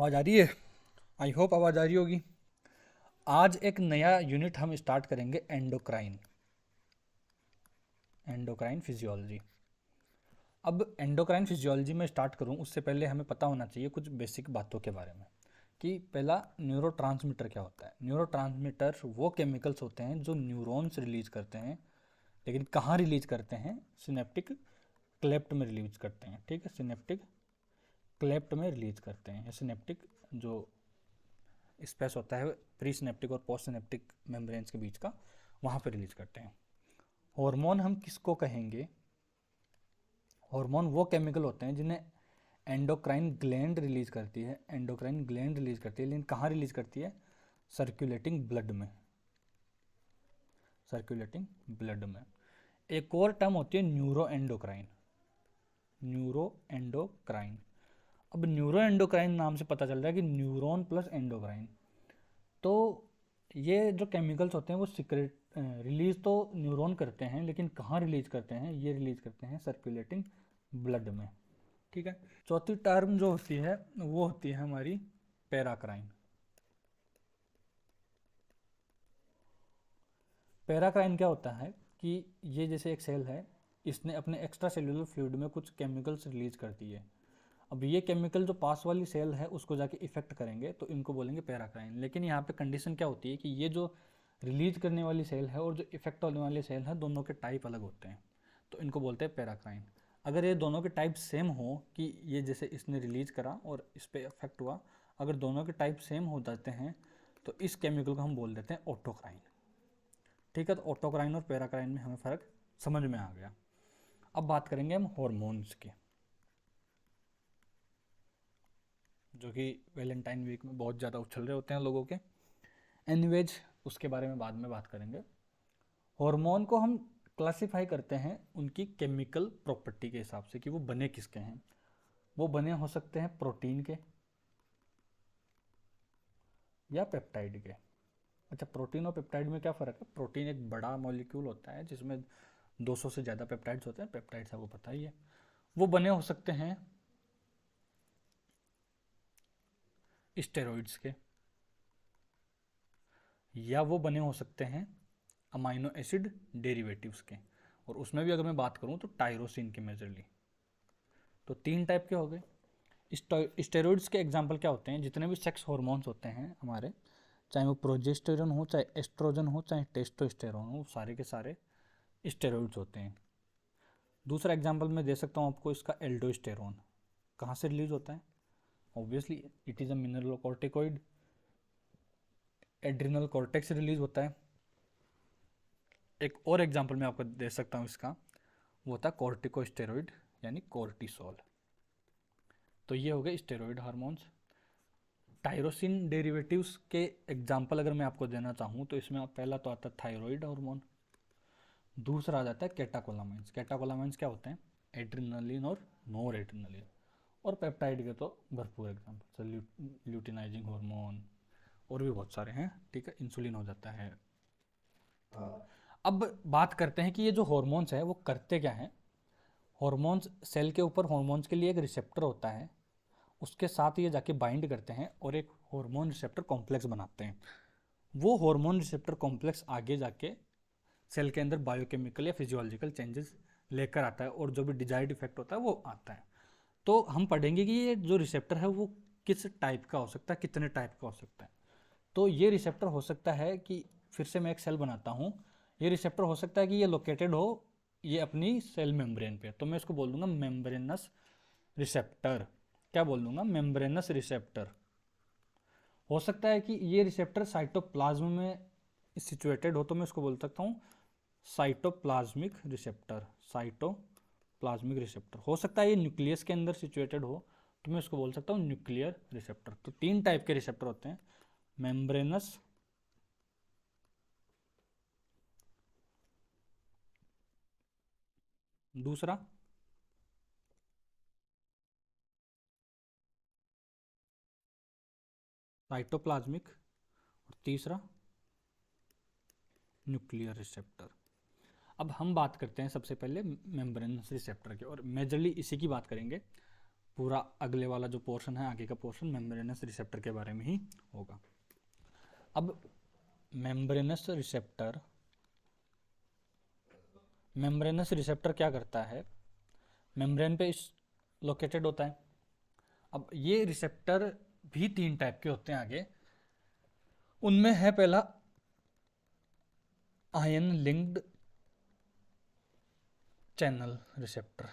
आवाज़ आ रही है। आई होप आवाज़ आ रही होगी। आज एक नया यूनिट हम स्टार्ट करेंगे, एंडोक्राइन फिजियोलॉजी। अब एंडोक्राइन फिजियोलॉजी में स्टार्ट करूं उससे पहले हमें पता होना चाहिए कुछ बेसिक बातों के बारे में कि पहला, न्यूरोट्रांसमीटर क्या होता है। न्यूरोट्रांसमीटर वो केमिकल्स होते हैं जो न्यूरॉन्स रिलीज करते हैं, लेकिन कहाँ रिलीज करते हैं? सिनेप्टिक क्लेफ्ट में रिलीज करते हैं। ठीक है, सिनेप्टिक क्लेफ्ट में रिलीज करते हैं। सिनेप्टिक जो स्पेस होता है प्री सिनेप्टिक और पोस्ट सिनेप्टिक मेम्ब्रेन्स के बीच का, वहाँ पर रिलीज करते हैं। हार्मोन हम किसको कहेंगे? हार्मोन वो केमिकल होते हैं जिन्हें एंडोक्राइन ग्लैंड रिलीज करती है। एंडोक्राइन ग्लैंड रिलीज करती है, लेकिन कहाँ रिलीज करती है? सर्कुलेटिंग ब्लड में। सर्कुलेटिंग ब्लड में। एक और टर्म होती है न्यूरो एंडोक्राइन। Neuro endocrine. अब न्यूरो एंडोक्राइन नाम से पता चल रहा है कि न्यूरॉन प्लस एंडोक्राइन। तो ये जो केमिकल्स होते हैं वो सीक्रेट रिलीज तो न्यूरॉन करते हैं, लेकिन कहाँ रिलीज करते हैं? ये रिलीज करते हैं सर्कुलेटिंग ब्लड में। ठीक है। चौथी टर्म जो होती है वो होती है हमारी पैराक्राइन। पैराक्राइन क्या होता है कि ये जैसे एक सेल है, इसने अपने एक्स्ट्रा सेलुलर फ्लूइड में कुछ केमिकल्स रिलीज कर दिए। अब ये केमिकल जो पास वाली सेल है उसको जाके इफेक्ट करेंगे, तो इनको बोलेंगे पैराक्राइन। लेकिन यहाँ पे कंडीशन क्या होती है कि ये जो रिलीज करने वाली सेल है और जो इफेक्ट होने वाली सेल है, दोनों के टाइप अलग होते हैं, तो इनको बोलते हैं पैराक्राइन। अगर ये दोनों के टाइप सेम हो, कि ये जैसे इसने रिलीज करा और इस पर इफेक्ट हुआ, अगर दोनों के टाइप सेम हो जाते हैं तो इस केमिकल को हम बोल देते हैं ऑटोक्राइन। ठीक है, तो ऑटोक्राइन और पैराक्राइन में हमें फ़र्क समझ में आ गया। अब बात करेंगे हम हॉर्मोन्स की, जो कि वैलेंटाइन वीक में बहुत ज़्यादा उछल रहे होते हैं लोगों के। एनीवेज, उसके बारे में बाद में बात करेंगे। हार्मोन को हम क्लासिफाई करते हैं उनकी केमिकल प्रॉपर्टी के हिसाब से कि वो बने किसके हैं। वो बने हो सकते हैं प्रोटीन के या पेप्टाइड के। अच्छा, प्रोटीन और पेप्टाइड में क्या फ़र्क है? प्रोटीन एक बड़ा मॉलिक्यूल होता है जिसमें 200 से ज़्यादा पेप्टाइड्स होते हैं। पेप्टाइड्स आपको पता ही है। वो बने हो सकते हैं स्टेरॉइड्स के, या वो बने हो सकते हैं अमाइनो एसिड डेरिवेटिव्स के। और उसमें भी अगर मैं बात करूं तो टायरोसिन के मेजरली। तो तीन टाइप के हो गए। स्टेरॉइड्स के एग्जांपल क्या होते हैं? जितने भी सेक्स हार्मोन्स होते हैं हमारे, चाहे वो प्रोजेस्टेरोन हो, चाहे एस्ट्रोजन हो, चाहे टेस्टोस्टेरोन हो, सारे के सारे स्टेरॉइड्स होते हैं। दूसरा एग्जांपल मैं दे सकता हूँ आपको इसका, एल्डोस्टेरोन। कहाँ से रिलीज होता है? Obviously it is a mineralocorticoid, adrenal cortex से रिलीज होता है। एक और एग्जांपल मैं आपको दे सकता हूँ इसका, वो होता है कॉर्टिकोस्टेरॉइड यानी कॉर्टिसोल। तो ये हो गए स्टेरॉइड हार्मोन्स। टायरोसिन डेरिवेटिव्स के एग्जांपल अगर मैं आपको देना चाहूँ तो इसमें पहला तो आता है थायराइड हार्मोन। दूसरा आ जाता है कैटाकोलामाइंस। कैटाकोलामाइंस क्या होते हैं? एड्रिनलिन और नोर एड्रिनलिन। और पेप्टाइड के तो भरपूर एग्जाम्पल, ल्यूटिनाइजिंग हार्मोन और भी बहुत सारे हैं। ठीक है, इंसुलिन हो जाता है। अब बात करते हैं कि ये जो हॉर्मोन्स है वो करते क्या हैं। हॉर्मोन्स, सेल के ऊपर हॉर्मोन्स के लिए एक रिसेप्टर होता है, उसके साथ ये जाके बाइंड करते हैं और एक हार्मोन रिसेप्टर कॉम्प्लेक्स बनाते हैं। वो हार्मोन रिसेप्टर कॉम्प्लेक्स आगे जाके सेल के अंदर बायोकेमिकल या फिजियोलॉजिकल चेंजेस लेकर आता है, और जो भी डिजायर्ड इफेक्ट होता है वो आता है। तो हम पढ़ेंगे कि ये जो रिसेप्टर है वो किस टाइप का हो सकता है, कितने टाइप का हो सकता है। तो ये रिसेप्टर हो सकता है कि, फिर से मैं एक सेल बनाता हूँ, ये रिसेप्टर हो सकता है कि ये लोकेटेड हो ये अपनी सेल मेम्ब्रेन पे, तो मैं इसको बोल दूंगा मेम्ब्रेनस रिसेप्टर। क्या बोल दूंगा? Membranes receptor. हो सकता है कि ये रिसेप्टर साइटोप्लाज्म में सिचुएटेड हो, तो मैं उसको बोल सकता हूँ साइटोप्लाज्मिक रिसेप्टर। Cytoplasmic receptor. हो सकता है ये न्यूक्लियस के अंदर सिचुएटेड हो, तो मैं उसको बोल सकता हूँ न्यूक्लियर रिसेप्टर। तो तीन टाइप के रिसेप्टर होते हैं, मेम्ब्रेनस, दूसरा साइटोप्लाज्मिक, और तीसरा न्यूक्लियर रिसेप्टर। अब हम बात करते हैं सबसे पहले मेम्ब्रेनस रिसेप्टर की, और मेजरली इसी की बात करेंगे। पूरा अगले वाला जो पोर्शन है, आगे का पोर्शन मेम्ब्रेनस रिसेप्टर के बारे में ही होगा। अब मेम्ब्रेनस रिसेप्टर क्या करता है, मेम्ब्रेन पे लोकेटेड होता है। अब ये रिसेप्टर भी 3 टाइप के होते हैं आगे, उनमें है पहला आयन लिंक्ड चैनल रिसेप्टर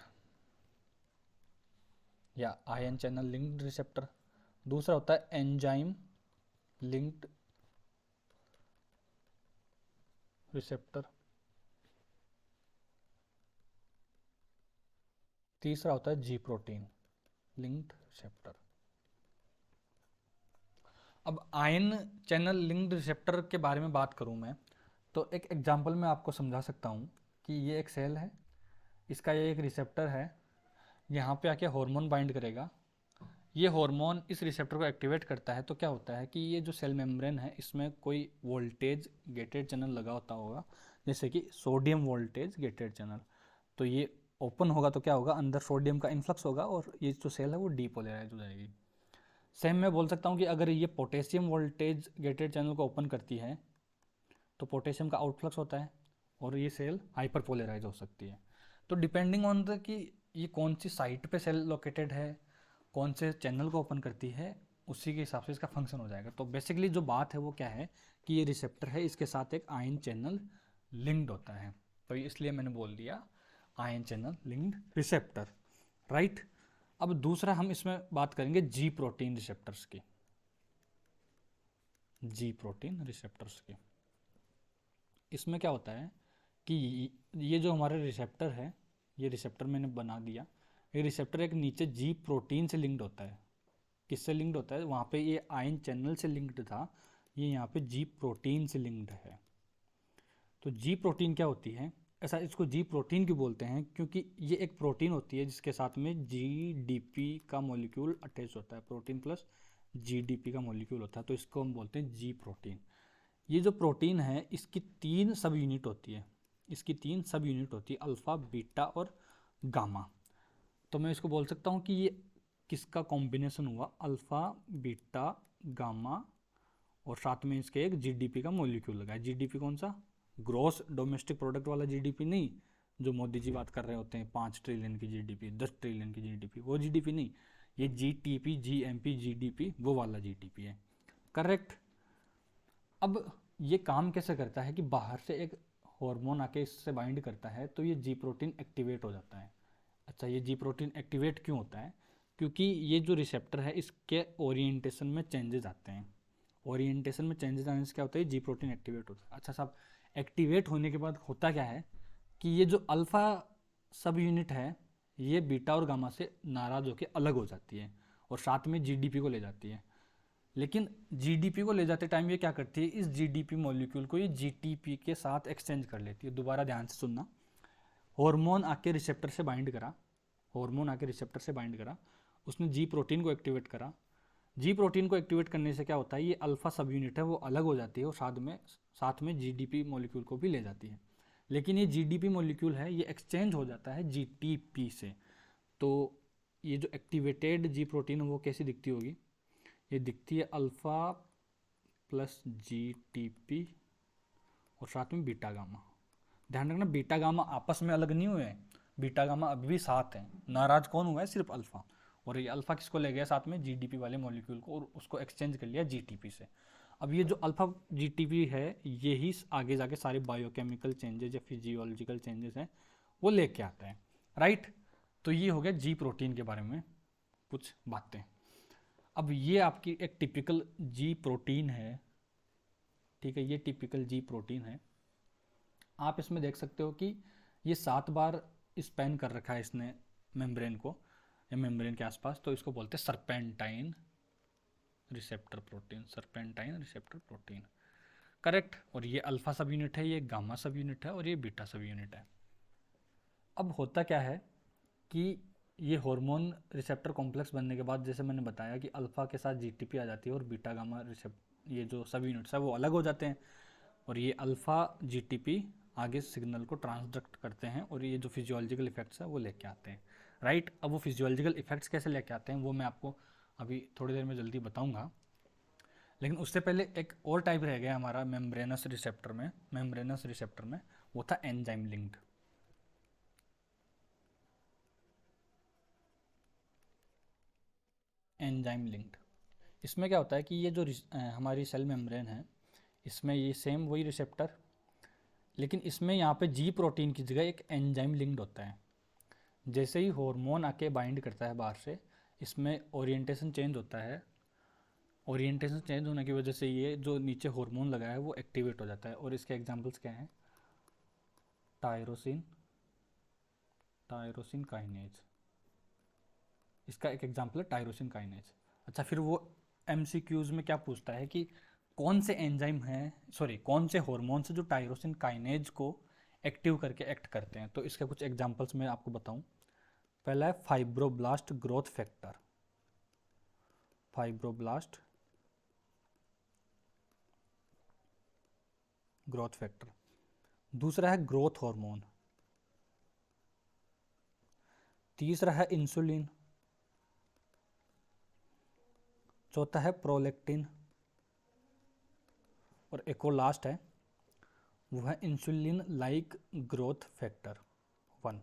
या आयन चैनल लिंक्ड रिसेप्टर, दूसरा होता है एंजाइम लिंक्ड रिसेप्टर, तीसरा होता है जी प्रोटीन लिंक्ड रिसेप्टर। अब आयन चैनल लिंक्ड रिसेप्टर के बारे में बात करूं मैं, तो एक एग्जांपल मैं आपको समझा सकता हूं कि ये एक सेल है, इसका ये एक रिसेप्टर है, यहाँ पे आके हार्मोन बाइंड करेगा, ये हार्मोन इस रिसेप्टर को एक्टिवेट करता है। तो क्या होता है कि ये जो सेल मेम्ब्रेन है इसमें कोई वोल्टेज गेटेड चैनल लगा होता होगा, जैसे कि सोडियम वोल्टेज गेटेड चैनल। तो ये ओपन होगा तो क्या होगा, अंदर सोडियम का इन्फ्लक्स होगा और ये जो सेल है वो डीपोलराइज हो जाएगी। सेम मैं बोल सकता हूँ कि अगर ये पोटेशियम वोल्टेज गेटेड चैनल को ओपन करती है तो पोटेशियम का आउटफ्लक्स होता है और ये सेल हाइपरपोलराइज हो सकती है। तो डिपेंडिंग ऑन द कि ये कौन सी साइट पे सेल लोकेटेड है, कौन से चैनल को ओपन करती है, उसी के हिसाब से इसका फंक्शन हो जाएगा। तो बेसिकली जो बात है वो क्या है कि ये रिसेप्टर है, इसके साथ एक आयन चैनल लिंक्ड होता है, तो इसलिए मैंने बोल दिया ion channel linked receptor, right. अब दूसरा हम इसमें बात करेंगे जी प्रोटीन रिसेप्टर्स की, जी प्रोटीन रिसेप्टर्स की। इसमें क्या होता है कि ये जो हमारा रिसेप्टर है, ये रिसेप्टर मैंने बना दिया, ये रिसेप्टर एक नीचे जी प्रोटीन से लिंक्ड होता है। किससे लिंक्ड होता है, वहाँ पे ये आयन चैनल से लिंक्ड था, ये यहाँ पे जी प्रोटीन से लिंक्ड है। तो जी प्रोटीन क्या होती है, ऐसा इसको जी प्रोटीन क्यों बोलते हैं, क्योंकि ये एक प्रोटीन होती है जिसके साथ में जीडीपी का मॉलिक्यूल अटैच होता है, प्रोटीन प्लस जीडीपी का मॉलिक्यूल होता है, तो इसको हम बोलते हैं जी प्रोटीन। ये जो प्रोटीन है इसकी 3 सब यूनिट होती है, इसकी 3 सब यूनिट होती है, अल्फ़ा, बीटा और गामा। तो मैं इसको बोल सकता हूँ कि ये किसका कॉम्बिनेशन हुआ, अल्फ़ा, बीटा, गामा और साथ में इसके एक जीडीपी का मॉलिक्यूल लगा है। जीडीपी कौन सा, ग्रॉस डोमेस्टिक प्रोडक्ट वाला जीडीपी नहीं, जो मोदी जी बात कर रहे होते हैं 5 ट्रिलियन की जीडीपी, 10 ट्रिलियन की जीडीपी, वो जीडीपी नहीं, ये जीटीपी, जीएमपी, जीडीपी वो वाला जीडीपी है, करेक्ट। अब ये काम कैसे करता है कि बाहर से एक हार्मोन आके इससे बाइंड करता है तो ये जी प्रोटीन एक्टिवेट हो जाता है। अच्छा, ये जी प्रोटीन एक्टिवेट क्यों होता है, क्योंकि ये जो रिसेप्टर है इसके ओरिएंटेशन में चेंजेस आते हैं, ओरिएंटेशन में चेंजेस आने से क्या होता है, जी प्रोटीन एक्टिवेट होता है। अच्छा साहब, एक्टिवेट होने के बाद होता क्या है कि ये जो अल्फ़ा सब यूनिट है ये बीटा और गामा से नाराज होकर अलग हो जाती है और साथ में जीडीपी को ले जाती है। लेकिन जीडीपी को ले जाते टाइम ये क्या करती है, इस जीडीपी मॉलिक्यूल को ये जीटीपी के साथ एक्सचेंज कर लेती है। दोबारा ध्यान से सुनना, हार्मोन आके रिसेप्टर से बाइंड करा, हार्मोन आके रिसेप्टर से बाइंड करा, उसने जी प्रोटीन को एक्टिवेट करा, जी प्रोटीन को एक्टिवेट करने से क्या होता है, ये अल्फा सब यूनिट है वो अलग हो जाती है और साथ में जीडीपी मॉलिक्यूल को भी ले जाती है। लेकिन ये जीडीपी मॉलिक्यूल है ये एक्सचेंज हो जाता है जीटीपी से। तो ये जो एक्टिवेटेड जी प्रोटीन है वो कैसी दिखती होगी, ये दिखती है अल्फ़ा प्लस जीटीपी और साथ में बीटा गामा। ध्यान रखना बीटा गामा आपस में अलग नहीं हुए हैं, बीटा गामा अभी भी साथ हैं, नाराज कौन हुआ है, सिर्फ अल्फ़ा। और ये अल्फ़ा किसको ले गया साथ में, जीडीपी वाले मॉलिक्यूल को, और उसको एक्सचेंज कर लिया जीटीपी से। अब ये जो अल्फ़ा जीटीपी है ये ही आगे जाके सारे बायोकेमिकल चेंजेस या फिजियोलॉजिकल चेंजेस हैं वो लेके आता है, राइट। तो ये हो गया जी प्रोटीन के बारे में कुछ बातें। अब ये आपकी एक टिपिकल जी प्रोटीन है, ठीक है, ये टिपिकल जी प्रोटीन है। आप इसमें देख सकते हो कि ये 7 बार स्पैन कर रखा है इसने मेम्ब्रेन को या मेम्ब्रेन के आसपास, तो इसको बोलते हैं serpentine receptor protein, serpentine receptor protein, correct. और ये अल्फा सब यूनिट है, ये गामा सब यूनिट है और ये बीटा सब यूनिट है। अब होता क्या है कि ये हार्मोन रिसेप्टर कॉम्प्लेक्स बनने के बाद जैसे मैंने बताया कि अल्फ़ा के साथ जीटीपी आ जाती है और बीटा गामा ये जो सब यूनिट्स है वो अलग हो जाते हैं और ये अल्फ़ा जीटीपी आगे सिग्नल को ट्रांसडक्ट करते हैं और ये जो फिजियोलॉजिकल इफेक्ट्स है वो लेके आते हैं, राइट। अब वो फिजियोलॉजिकल इफेक्ट्स कैसे लेके आते हैं वो मैं आपको अभी थोड़ी देर में जल्दी बताऊंगा, लेकिन उससे पहले एक और टाइप रह गया हमारा मेम्ब्रेनस रिसेप्टर में, वो था एंजाइम लिंक्ड। एंजाइम लिंक्ड इसमें क्या होता है कि ये जो हमारी सेल मेम्ब्रेन है, इसमें ये सेम वही रिसेप्टर, लेकिन इसमें यहाँ पे जी प्रोटीन की जगह एक एंजाइम लिंक्ड होता है। जैसे ही हार्मोन आके बाइंड करता है बाहर से, इसमें ओरिएंटेशन चेंज होता है। ओरिएंटेशन चेंज होने की वजह से ये जो नीचे हार्मोन लगा है वो एक्टिवेट हो जाता है, और इसके एग्जांपल्स क्या हैं? टायरोसिन टायरोसिन काइनेज, इसका एक एग्जांपल है टायरोसिन काइनेज। अच्छा, फिर वो एमसीक्यूज में क्या पूछता है कि कौन से एंजाइम हैं, सॉरी कौन से हार्मोन्स जो टायरोसिन काइनेज को एक्टिव करके एक्ट करते हैं, तो इसके कुछ एग्जांपल्स मैं आपको बताऊं। पहला है fibroblast growth factor, fibroblast growth factor. दूसरा है ग्रोथ हार्मोन। तीसरा है इंसुलिन। चौथा है प्रोलेक्टिन। और एक और लास्ट है, वो है insulin like growth factor 1।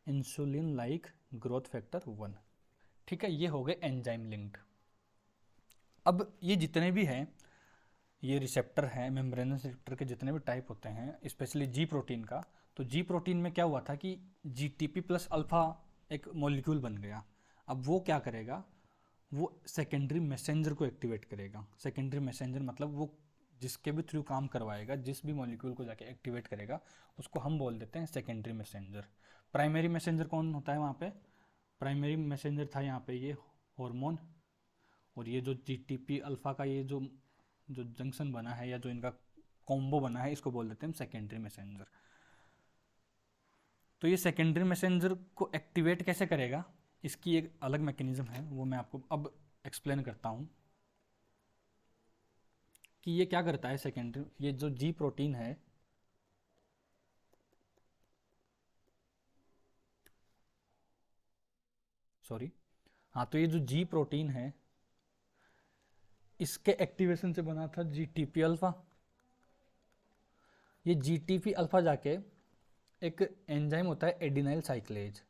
Insulin like growth factor 1। ठीक है, ये हो गए एंजाइम लिंक्ड। अब ये जितने भी हैं, ये रिसेप्टर हैं, मेम्ब्रेनस रिसेप्टर के जितने भी टाइप होते हैं, स्पेशली जी प्रोटीन का, तो जी प्रोटीन में क्या हुआ था कि जीटीपी प्लस अल्फा एक मॉलिक्यूल बन गया। अब वो क्या करेगा, वो सेकेंडरी मैसेंजर को एक्टिवेट करेगा। सेकेंडरी मैसेंजर मतलब वो जिसके भी थ्रू काम करवाएगा, जिस भी मॉलिक्यूल को जाके एक्टिवेट करेगा, उसको हम बोल देते हैं सेकेंडरी मैसेंजर। प्राइमरी मैसेंजर कौन होता है वहाँ पे? प्राइमरी मैसेंजर था यहाँ पे ये हार्मोन, और ये जो जीटीपी अल्फा का ये जो जो जंक्शन बना है या जो इनका कॉम्बो बना है, इसको बोल देते हैं सेकेंडरी मैसेंजर। तो ये सेकेंडरी मैसेंजर को एक्टिवेट कैसे करेगा, इसकी एक अलग मैकेनिज्म है, वो मैं आपको अब एक्सप्लेन करता हूँ कि ये क्या करता है। सेकेंडरी, ये जो जी प्रोटीन है, सॉरी, हाँ, तो ये जो जी प्रोटीन है, इसके एक्टिवेशन से बना था जीटीपी अल्फा। ये जीटीपी अल्फा जाके एक एंजाइम होता है एडिनाइल साइक्लेज,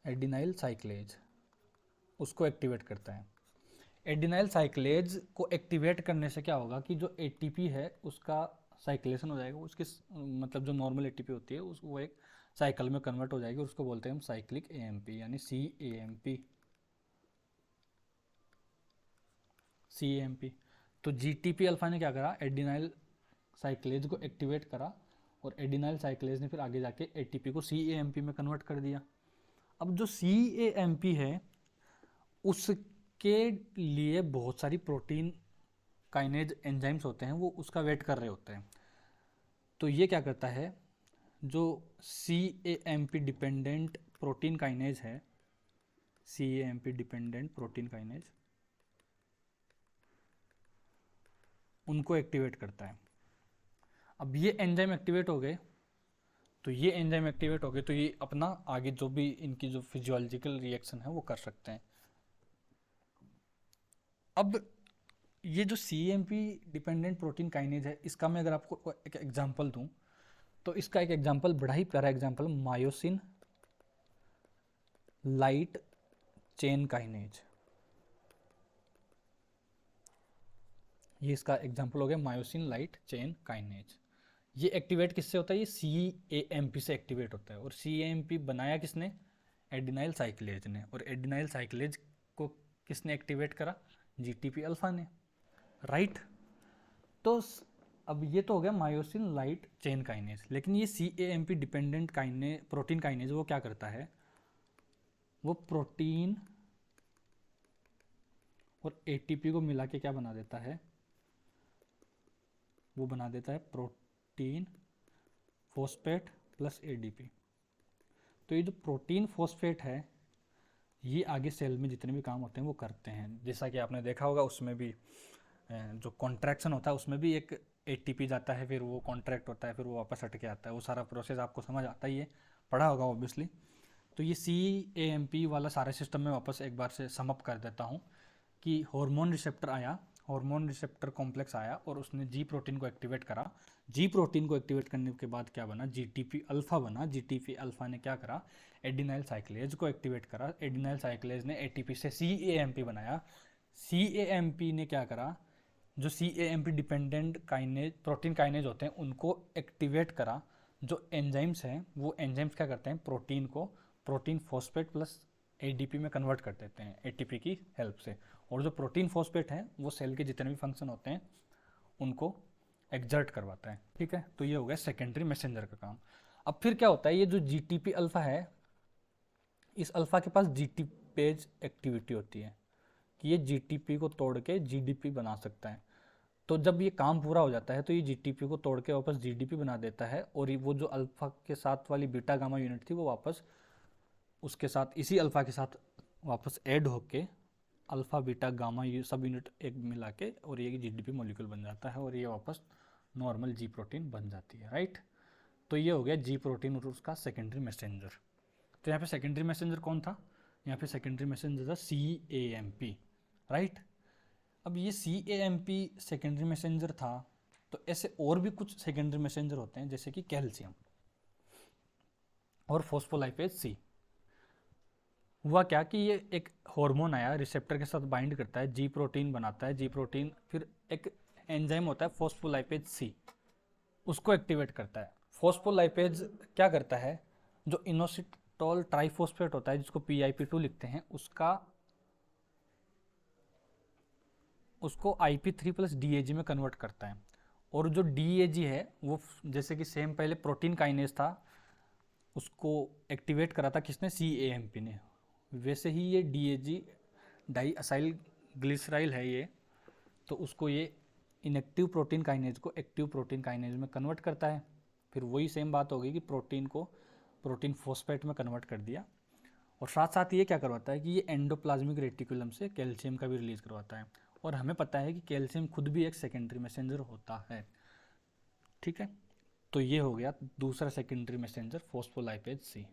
एडिनाइल साइक्लेज, उसको एक्टिवेट करता है। एडिनाइल साइक्लेज को एक्टिवेट करने से क्या होगा कि जो एटीपी है उसका साइक्लेशन हो जाएगा, उसकी मतलब जो नॉर्मल एटीपी होती है वो एक साइकिल में कन्वर्ट हो जाएगी, और उसको बोलते हैं हम साइक्लिक एएमपी, यानी सीएएमपी। सीएएमपी। तो जीटीपी अल्फा ने क्या करा, एडिनाइल साइक्लेज को एक्टिवेट करा, और एडिनाइल साइक्लेज ने फिर आगे जाके एटीपी को सीएएमपी में कन्वर्ट कर दिया। अब जो सीएएमपी है उसके लिए बहुत सारी प्रोटीन काइनेज एंजाइम्स होते हैं, वो उसका वेट कर रहे होते हैं। तो ये क्या करता है, जो CAMP डिपेंडेंट प्रोटीन काइनेज है, CAMP डिपेंडेंट प्रोटीन काइनेज, उनको एक्टिवेट करता है। अब ये एंजाइम एक्टिवेट हो गए, तो ये एंजाइम एक्टिवेट हो गए, तो ये अपना आगे जो भी इनकी जो फिजियोलॉजिकल रिएक्शन है वो कर सकते हैं। अब ये जो CAMP डिपेंडेंट प्रोटीन काइनेज है, इसका मैं अगर आपको एक एग्जांपल दूं, तो इसका एक एग्जांपल, बड़ा ही प्यारा example, myosin light chain kinase. ये इसका एग्जांपल हो गया, मायोसिन लाइट चेन काइनेज। ये एक्टिवेट किससे होता है? ये CAMP से एक्टिवेट होता है। और CAMP बनाया किसने? एडिनाइल साइक्लेज ने। और एडिनाइल साइक्लेज को किसने एक्टिवेट करा? जीटीपी अल्फा ने, राइट। तो अब ये तो हो गया मायोसिन लाइट चेन काइनेज, लेकिन ये CAMP डिपेंडेंट प्रोटीन काइनेज वो क्या करता है, वो प्रोटीन और एटीपी को मिला के क्या बना देता है, वो बना देता है प्रोटीन फॉस्फेट प्लस ADP। तो ये जो प्रोटीन फॉस्फेट है, ये आगे सेल में जितने भी काम होते हैं वो करते हैं। जैसा कि आपने देखा होगा, उसमें भी जो कॉन्ट्रैक्शन होता है उसमें भी एक ATP जाता है, फिर वो कॉन्ट्रैक्ट होता है, फिर वो वापस हट के आता है, वो सारा प्रोसेस आपको समझ आता ही है, पढ़ा होगा ऑब्वियसली। तो ये CAMP वाला सारा सिस्टम मैं वापस एक बार से समअप कर देता हूँ कि हार्मोन रिसेप्टर आया, हार्मोन रिसेप्टर कॉम्प्लेक्स आया और उसने जी प्रोटीन को एक्टिवेट करा। जी प्रोटीन को एक्टिवेट करने के बाद क्या बना, GTP अल्फा बना। GTP अल्फा ने क्या करा, एडिनाइल साइक्लेज को एक्टिवेट करा। एडिनाइल साइक्लेज ने ATP से CAMP बनाया। CAMP ने क्या करा, जो CAMP dependent kinase protein kinase होते हैं उनको एक्टिवेट करा। जो एंजाइम्स हैं वो एंजाइम्स क्या करते हैं, प्रोटीन को प्रोटीन फॉस्फेट प्लस ADP में कन्वर्ट कर देते हैं ATP की हेल्प से। और जो प्रोटीन फॉस्फेट है वो सेल के जितने भी फंक्शन होते हैं उनको एग्जर्ट करवाता है। ठीक है, तो ये हो गया सेकेंडरी मैसेंजर का काम। अब फिर क्या होता है, ये जो GTP अल्फा है, इस अल्फा के पास GT पेज एक्टिविटी होती है कि ये GTP को तोड़ के GDP बना सकता है। तो जब ये काम पूरा हो जाता है तो ये GTP को तोड़ के वापस GDP बना देता है और ये वो जो अल्फा के साथ वाली बीटा गामा यूनिट थी वो वापस उसके साथ इसी अल्फा के साथ वापस ऐड होके अल्फा बीटा गामा ये सब यूनिट एक मिला के और ये GDP मॉलिक्यूल बन जाता है और ये वापस नॉर्मल जी प्रोटीन बन जाती है। राइट, तो ये हो गया जी प्रोटीन और उसका सेकेंडरी मैसेंजर। तो यहाँ पे सेकेंडरी मैसेंजर कौन था, यहाँ पे सेकेंडरी मैसेंजर था CAMP। राइट, अब ये CAMP सेकेंडरी मैसेंजर था, तो ऐसे और भी कुछ सेकेंडरी मैसेंजर होते हैं जैसे कि कैल्शियम और फॉस्फोलाइपेज C। हुआ क्या कि ये एक हार्मोन आया, रिसेप्टर के साथ बाइंड करता है, जी प्रोटीन बनाता है। जी प्रोटीन फिर एक एंजाइम होता है फॉस्फोलाइपेज C, उसको एक्टिवेट करता है। फॉस्फोलाइपेज क्या करता है, जो इनोसिटोल ट्राइफॉस्फेट होता है जिसको PIP2 लिखते हैं, उसको IP3+ DAG में कन्वर्ट करता है। और जो DAG है वो जैसे कि सेम पहले प्रोटीन काइनेज था उसको एक्टिवेट करा था किसने, CAMP ने, वैसे ही ये DAG डाई असाइल ग्लिसराइल है ये, तो उसको ये इनएक्टिव प्रोटीन काइनेज को एक्टिव प्रोटीन काइनेज में कन्वर्ट करता है। फिर वही सेम बात हो गई कि प्रोटीन को प्रोटीन फॉस्फेट में कन्वर्ट कर दिया। और साथ साथ ये क्या करवाता है कि ये एंडोप्लाज्मिक रेटिकुलम से कैल्शियम का भी रिलीज करवाता है। और हमें पता है कि कैल्शियम खुद भी एक सेकेंडरी मैसेंजर होता है। ठीक है, तो ये हो गया दूसरा सेकेंडरी मैसेंजर फॉस्फोलाइपेज C।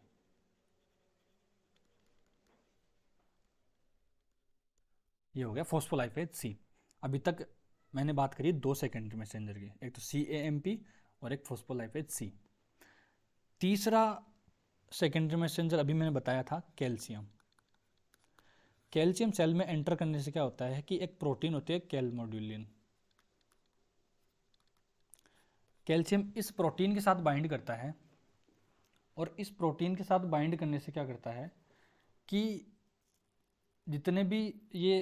ये हो गया फॉस्फोलाइपेज C। अभी तक मैंने बात करी दो सेकेंडरी मैसेंजर की, एक तो CAMP और एक फॉस्फोलाइपेज C। तीसरा सेकेंडरी मैसेंजर अभी मैंने बताया था कैल्शियम। कैल्शियम सेल में एंटर करने से क्या होता है कि एक प्रोटीन होती है कैलमोड्यूलिन। कैल्शियम इस प्रोटीन के साथ बाइंड करता है और इस प्रोटीन के साथ बाइंड करने से क्या करता है कि जितने भी ये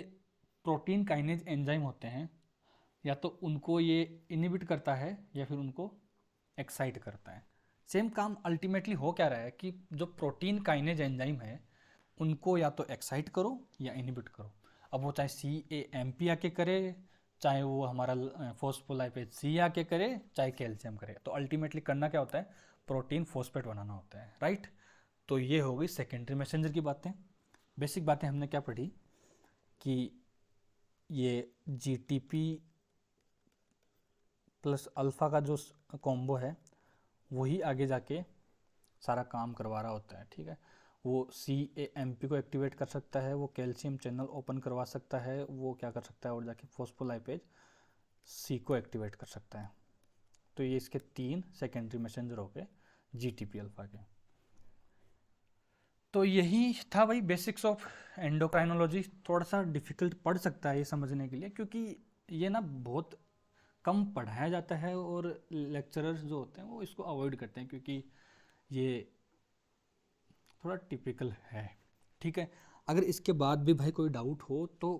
प्रोटीन काइनेज एंजाइम होते हैं या तो उनको ये इनिबिट करता है या फिर उनको एक्साइट करता है। सेम काम अल्टीमेटली हो क्या रहा है कि जो प्रोटीन काइनेज एंजाइम है उनको या तो एक्साइट करो या इनिबिट करो। अब वो चाहे CAMP आके करे, चाहे वो हमारा फॉस्फोलाइपेज C आके करे, चाहे कैल्शियम करे, तो अल्टीमेटली करना क्या होता है, प्रोटीन फॉस्फेट बनाना होता है। राइट, तो ये हो गई सेकेंडरी मैसेंजर की बातें। बेसिक बातें हमने क्या पढ़ी कि ये GTP प्लस अल्फ़ा का जो कॉम्बो है वही आगे जाके सारा काम करवा रहा होता है। ठीक है, वो CAMP को एक्टिवेट कर सकता है, वो कैल्शियम चैनल ओपन करवा सकता है, वो क्या कर सकता है और जाके फॉस्फोलाइपेज C को एक्टिवेट कर सकता है। तो ये इसके 3 सेकेंडरी मैसेंजर हो गए GTP अल्फा के। तो यही था भाई बेसिक्स ऑफ एंडोक्राइनोलॉजी। थोड़ा सा डिफिकल्ट पड़ सकता है ये समझने के लिए क्योंकि ये ना बहुत कम पढ़ाया जाता है और लेक्चरर्स जो होते हैं वो इसको अवॉइड करते हैं क्योंकि ये थोड़ा टिपिकल है। ठीक है, अगर इसके बाद भी भाई कोई डाउट हो तो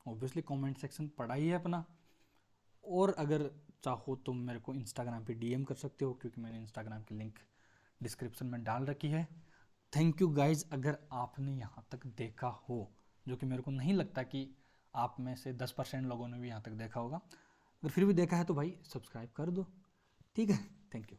ऑब्वियसली कमेंट सेक्शन पढ़ा ही है अपना, और अगर चाहो तो मेरे को इंस्टाग्राम पे DM कर सकते हो क्योंकि मैंने इंस्टाग्राम की लिंक डिस्क्रिप्शन में डाल रखी है। थैंक यू गाइज अगर आपने यहाँ तक देखा हो, जो कि मेरे को नहीं लगता कि आप में से 10% लोगों ने भी यहाँ तक देखा होगा। अगर फिर भी देखा है तो भाई सब्सक्राइब कर दो। ठीक है, थैंक यू।